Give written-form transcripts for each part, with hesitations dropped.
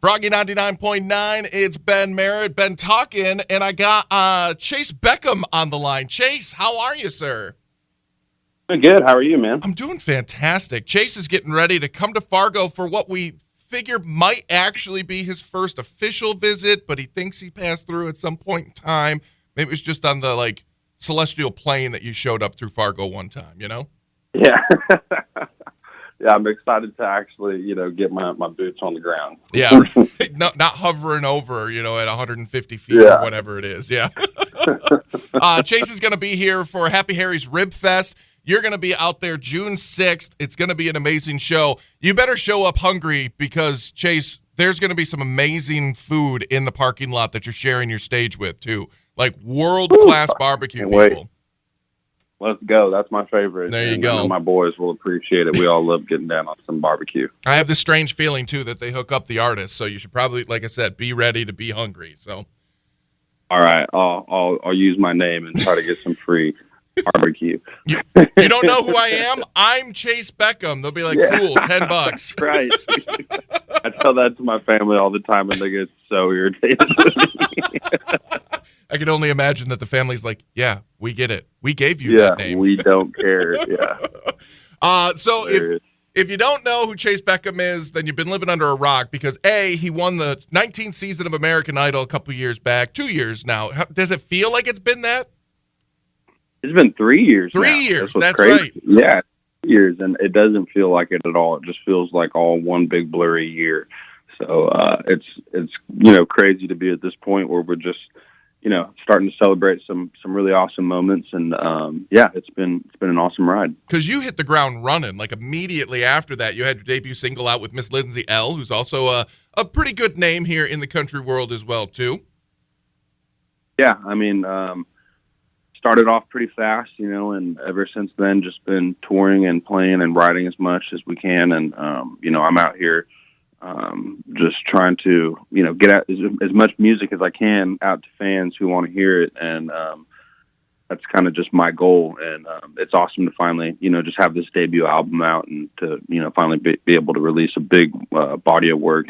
Froggy 99.9, it's Ben Merritt, Ben Talkin, and I got Chayce Beckham on the line. Chayce, how are you, sir? Good. How are you, man? I'm doing fantastic. Chayce is getting ready to come to Fargo for what we figure might actually be his first official visit, but he thinks he passed through at some point in time. Maybe it was just on the, celestial plane that you showed up through Fargo one time, you know? Yeah. Yeah, I'm excited to actually, get my boots on the ground. Yeah, right. Not hovering over, at 150 feet or whatever it is. Yeah. Chayce is going to be here for Happy Harry's Rib Fest. You're going to be out there June 6th. It's going to be an amazing show. You better show up hungry because, Chayce, there's going to be some amazing food in the parking lot that you're sharing your stage with, too. Like world-class barbecue people. Wait. Let's go. That's my favorite. There you go. I know my boys will appreciate it. We all love getting down on some barbecue. I have this strange feeling, too, that they hook up the artists, so you should probably, like I said, be ready to be hungry. So, all right. I'll use my name and try to get some free barbecue. You don't know who I am? I'm Chayce Beckham. They'll be like, cool, $10. Right. I tell that to my family all the time, and they get so irritated with me. I can only imagine that the family's like, yeah, we get it. We gave you that name. We don't care. Yeah. So if you don't know who Chayce Beckham is, then you've been living under a rock because, A, he won the 19th season of American Idol a couple years back, 2 years now. Does it feel like it's been that? It's been 3 years. 3 years. That's crazy. Right. Yeah, 3 years, and it doesn't feel like it at all. It just feels like all one big blurry year. So it's crazy to be at this point where we're just starting to celebrate some really awesome moments, and it's been an awesome ride. Because you hit the ground running, like immediately after that. You had your debut single out with Miss Lindsay L, who's also a pretty good name here in the country world as well, too. Yeah, I mean, started off pretty fast, and ever since then, just been touring and playing and writing as much as we can, and I'm out here. Just trying to, get out as much music as I can out to fans who want to hear it. And that's kind of just my goal. And it's awesome to finally, just have this debut album out and to, finally be able to release a big body of work.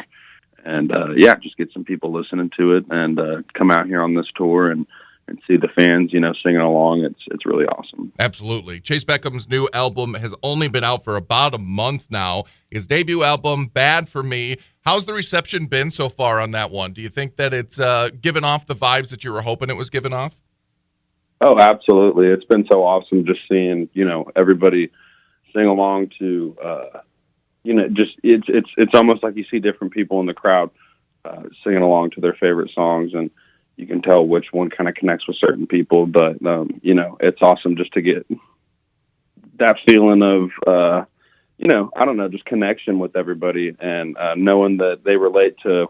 And, just get some people listening to it and come out here on this tour and see the fans, singing along. It's really awesome. Absolutely. Chayce Beckham's new album has only been out for about a month now. His debut album, Bad for Me. How's the reception been so far on that one? Do you think that it's given off the vibes that you were hoping it was giving off? Oh, absolutely. It's been so awesome just seeing, everybody sing along to, it's almost like you see different people in the crowd singing along to their favorite songs, and you can tell which one kind of connects with certain people, but, it's awesome just to get that feeling of, I don't know, just connection with everybody and knowing that they relate to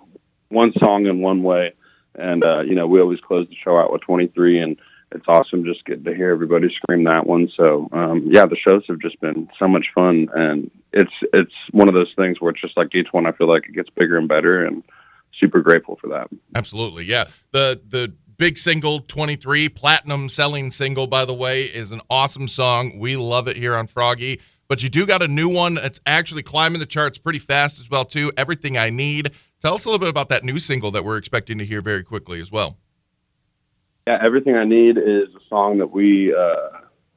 one song in one way. And, we always close the show out with 23, and it's awesome just getting to hear everybody scream that one. So, the shows have just been so much fun, and it's one of those things where it's just like each one, I feel like it gets bigger and better, and super grateful for that. Absolutely. Yeah. The big single, 23, platinum selling single, by the way, is an awesome song. We love it here on Froggy. But you do got a new one that's actually climbing the charts pretty fast as well, too. Everything I Need. Tell us a little bit about that new single that we're expecting to hear very quickly as well. Yeah, Everything I Need is a song that we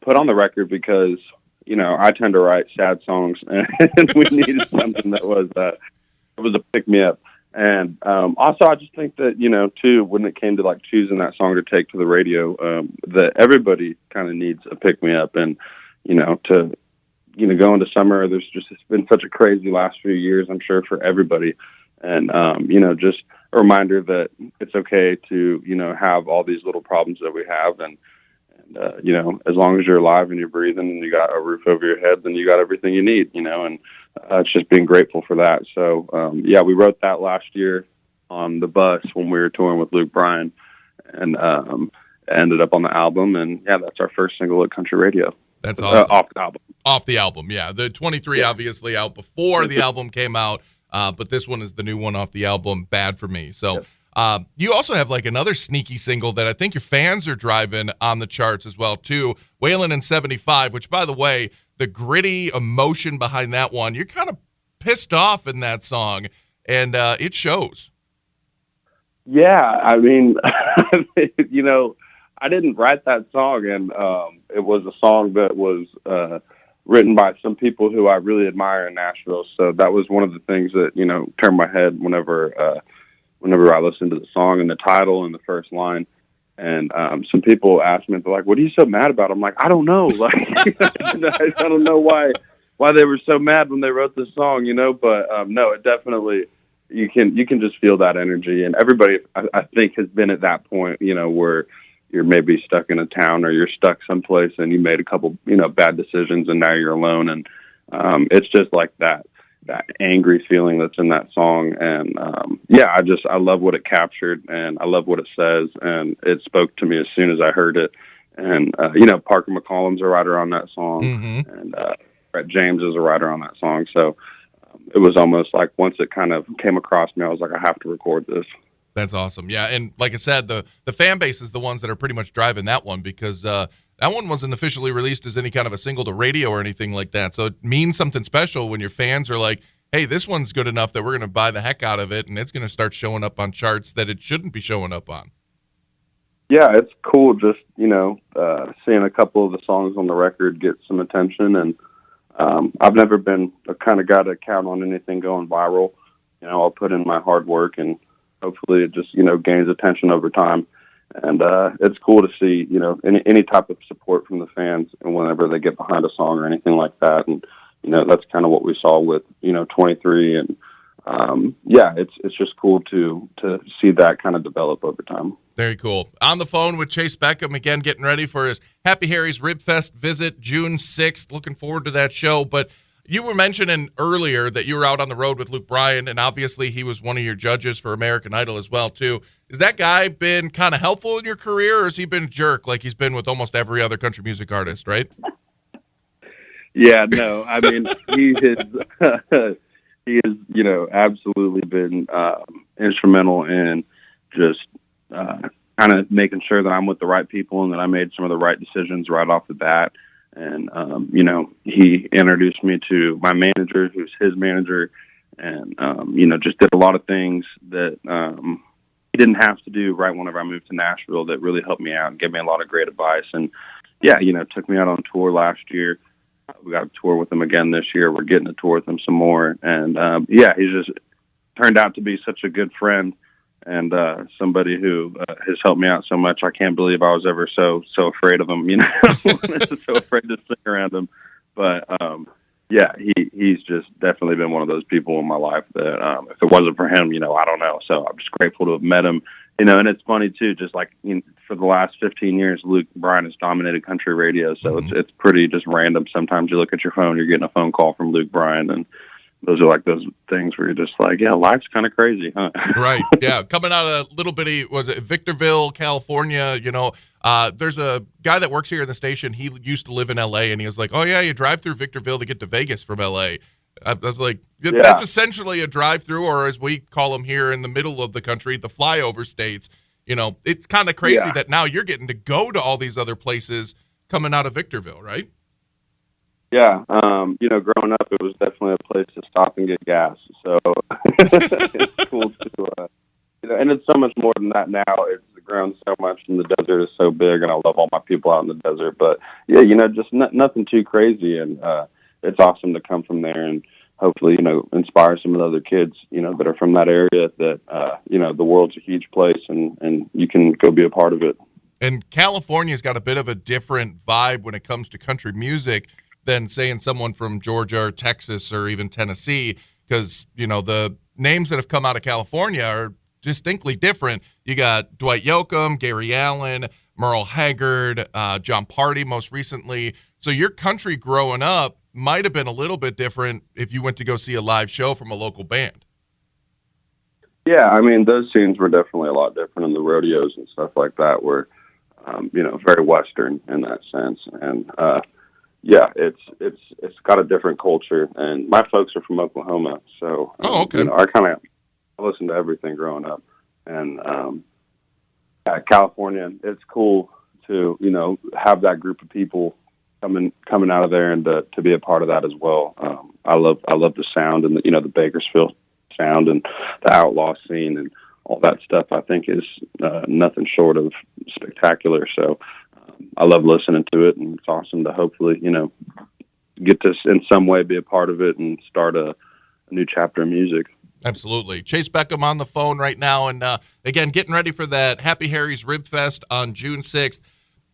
put on the record because, I tend to write sad songs, and we needed something that was a pick-me-up. And also, I just think that, too, when it came to, choosing that song to take to the radio, that everybody kind of needs a pick-me-up. And, to go into summer, it's been such a crazy last few years, I'm sure, for everybody. And, just a reminder that it's okay to, have all these little problems that we have. And as long as you're alive and you're breathing and you got a roof over your head, then you got everything you need, and it's just being grateful for that. So, we wrote that last year on the bus when we were touring with Luke Bryan, and ended up on the album. And, that's our first single at country radio. That's awesome. Off the album. Off the album, yeah. The 23 obviously out before the album came out, but this one is the new one off the album, Bad for Me. So you also have another sneaky single that I think your fans are driving on the charts as well, too, Waylon in 75, which, by the way, the gritty emotion behind that one, you're kind of pissed off in that song. and it shows. Yeah, I mean, you know, I didn't write that song, and it was a song that was written by some people who I really admire in Nashville. So that was one of the things that, you know, turned my head whenever I listened to the song and the title and the first line. And some people asked me, they're like, "What are you so mad about?" I'm like, "I don't know. Like, I don't know why they were so mad when they wrote this song, you know." But no, it definitely, you can just feel that energy, and everybody I think has been at that point, you know, where you're maybe stuck in a town or you're stuck someplace and you made a couple, you know, bad decisions and now you're alone, and it's just like that angry feeling that's in that song. And yeah, I love what it captured, and I love what it says, and it spoke to me as soon as I heard it. And you know, Parker McCollum's a writer on that song, and Brett James is a writer on that song. So it was almost like once it kind of came across me, I was like, I have to record this. That's awesome. Yeah, and like I said, the fan base is the ones that are pretty much driving that one, because that one wasn't officially released as any kind of a single to radio or anything like that. So it means something special when your fans are like, hey, this one's good enough that we're going to buy the heck out of it, and it's going to start showing up on charts that it shouldn't be showing up on. Yeah, it's cool just, you know, seeing a couple of the songs on the record get some attention. And I've never been the kind of guy to count on anything going viral. You know, I'll put in my hard work, and hopefully it just, you know, gains attention over time. And it's cool to see, you know, any type of support from the fans, and whenever they get behind a song or anything like that. And, you know, that's kind of what we saw with, you know, 23. And yeah, it's just cool to see that kind of develop over time. Very cool. On the phone with Chayce Beckham again, getting ready for his Happy Harry's Rib Fest visit June 6th. Looking forward to that show. But you were mentioning earlier that you were out on the road with Luke Bryan, and obviously he was one of your judges for American Idol as well, too. Has that guy been kind of helpful in your career, or has he been a jerk like he's been with almost every other country music artist, right? Yeah, no, I mean, he has, you know, absolutely been instrumental in just kind of making sure that I'm with the right people and that I made some of the right decisions right off the bat. And, you know, he introduced me to my manager, who's his manager, and, you know, just did a lot of things that he didn't have to do right whenever I moved to Nashville that really helped me out and gave me a lot of great advice. And, yeah, you know, took me out on tour last year. We got a tour with him again this year. We're getting a tour with him some more. And, yeah, he's just turned out to be such a good friend, and somebody who has helped me out so much. I can't believe I was ever so afraid of him, you know, so afraid to sing around him. But, yeah, he's just definitely been one of those people in my life that if it wasn't for him, you know, I don't know. So I'm just grateful to have met him, you know. And it's funny, too, just like, you know, for the last 15 years, Luke Bryan has dominated country radio. So it's pretty just random. Sometimes you look at your phone, you're getting a phone call from Luke Bryan, and those are like those things where you're just like, yeah, life's kind of crazy, huh? Right. Yeah. Coming out of a little bitty, was it Victorville, California? You know, there's a guy that works here in the station. He used to live in L.A., and he was like, oh, yeah, you drive through Victorville to get to Vegas from L.A. I was like, that's essentially a drive-through, or as we call them here in the middle of the country, the flyover states. You know, it's kind of crazy that now you're getting to go to all these other places coming out of Victorville, right? Yeah, you know, growing up, it was definitely a place to stop and get gas. So it's cool to, you know, and it's so much more than that now. It's grown so much, and the desert is so big, and I love all my people out in the desert. But yeah, you know, just nothing too crazy, and it's awesome to come from there and hopefully, you know, inspire some of the other kids, you know, that are from that area. That you know, the world's a huge place, and you can go be a part of it. And California's got a bit of a different vibe when it comes to country music than saying someone from Georgia or Texas or even Tennessee, because, you know, the names that have come out of California are distinctly different. You got Dwight Yoakam, Gary Allen, Merle Haggard, John Party most recently. So your country growing up might have been a little bit different if you went to go see a live show from a local band. Yeah, I mean, those scenes were definitely a lot different, and the rodeos and stuff like that were, you know, very Western in that sense. And, yeah, it's got a different culture, and my folks are from Oklahoma, so okay. You know, I listened to everything growing up, and California, it's cool to, you know, have that group of people coming out of there and to be a part of that as well. I love the sound and the, you know, the Bakersfield sound and the outlaw scene and all that stuff, I think is nothing short of spectacular. So I love listening to it, and it's awesome to hopefully, get to in some way be a part of it and start a new chapter of music. Absolutely. Chayce Beckham on the phone right now. And again, getting ready for that Happy Harry's Rib Fest on June 6th.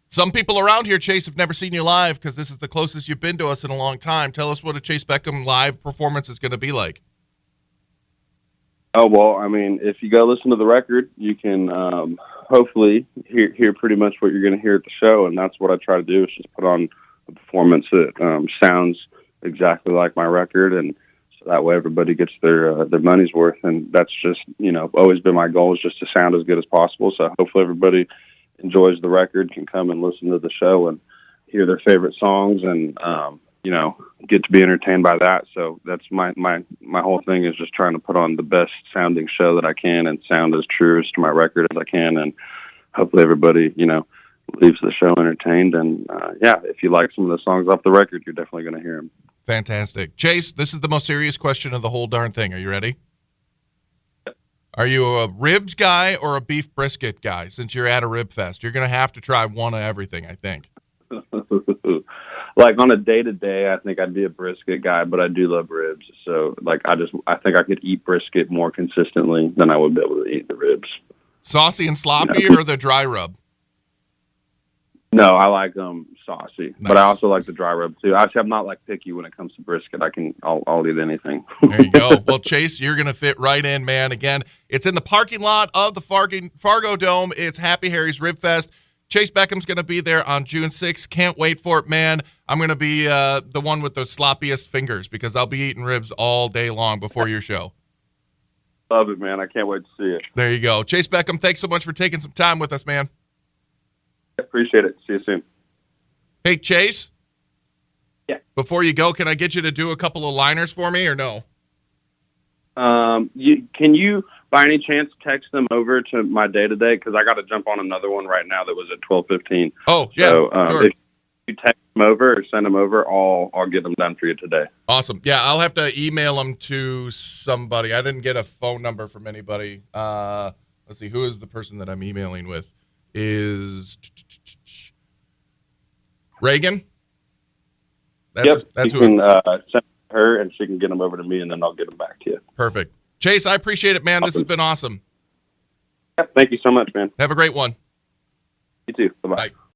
Some people around here, Chayce, have never seen you live because this is the closest you've been to us in a long time. Tell us what a Chayce Beckham live performance is going to be like. Oh, well, I mean, if you go listen to the record, you can hopefully hear pretty much what you're going to hear at the show. And that's what I try to do, is just put on a performance that sounds exactly like my record. And so that way everybody gets their money's worth. And that's just, always been my goal, is just to sound as good as possible. So hopefully everybody enjoys the record, can come and listen to the show and hear their favorite songs and, get to be entertained by that. So that's my whole thing, is just trying to put on the best sounding show that I can and sound as true as to my record as I can. And hopefully everybody, leaves the show entertained. And if you like some of the songs off the record, you're definitely going to hear them. Fantastic. Chayce, this is the most serious question of the whole darn thing. Are you ready? Are you a ribs guy or a beef brisket guy? Since you're at a rib fest, you're going to have to try one of everything, I think. Like on a day-to-day, I think I'd be a brisket guy, but I do love ribs. So I think I could eat brisket more consistently than I would be able to eat the ribs. Saucy and sloppy or the dry rub? No, I like them saucy, Nice. but I also like the dry rub too. I'm not like picky when it comes to brisket. I'll eat anything. There you go. Well, Chayce, you're going to fit right in, man. Again, it's in the parking lot of the Fargo Dome. It's Happy Harry's Rib Fest. Chayce Beckham's going to be there on June 6th. Can't wait for it, man. I'm going to be the one with the sloppiest fingers because I'll be eating ribs all day long before your show. Love it, man. I can't wait to see it. There you go. Chayce Beckham, thanks so much for taking some time with us, man. Appreciate it. See you soon. Hey, Chayce? Yeah. Before you go, can I get you to do a couple of liners for me or no? Can you, by any chance, text them over to my day-to-day? Because I got to jump on another one right now that was at 12:15. Oh, yeah, so, sure. If you text them over or send them over, I'll get them done for you today. Awesome. Yeah, I'll have to email them to somebody. I didn't get a phone number from anybody. Let's see. Who is the person that I'm emailing with? Is Reagan? That's you who. can send her, and she can get them over to me, and then I'll get them back to you. Perfect. Chayce, I appreciate it, man. Awesome. This has been awesome. Yeah, thank you so much, man. Have a great one. You too. Bye-bye. Bye.